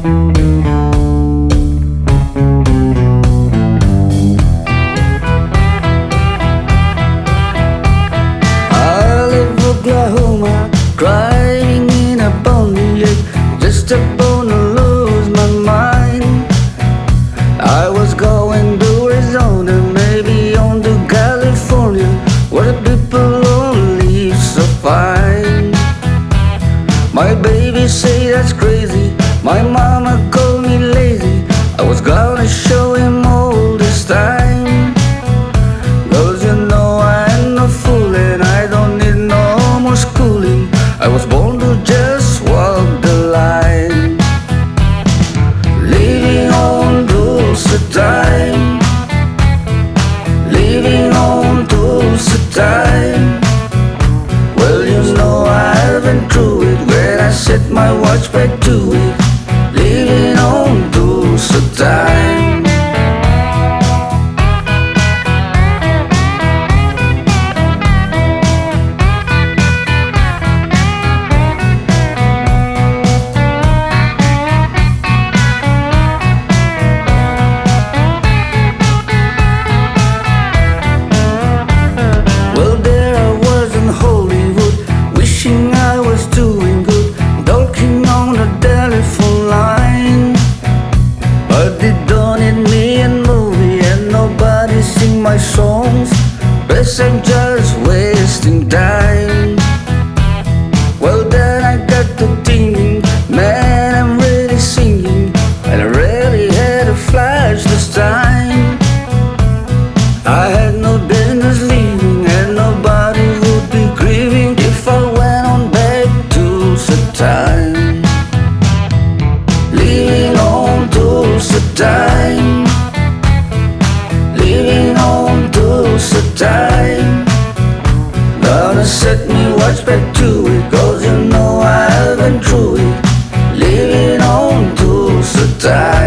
I live Oklahoma, driving in a Pontiac, just about to lose my mind. I was going to Arizona, maybe on to California, where the people all live so fine. My baby say that's crazy, my mama called me lazy. I was gonna show him all this time. 'Cause you know I ain't no fool and I don't need no more schooling. I was born to just walk the line. Living on Tulsa time, living on Tulsa time. Well, you know I've been through it when I set my watch back to it. Living on Tulsa time. Well, there I was in Hollywood, wishing I was doing good, talking on the telephone line. But they don't need me in movie and nobody sing my songs. Guess I'm just wasting time. Well, then I got to thinking, man, I'm really singing, and I really had a flash this time. I had no business leaving, and nobody would be grieving if I went on back to the time. Living on Tulsa time, living on Tulsa time. Gonna set me watch back to it, 'cause you know I've been through it. Living on Tulsa time.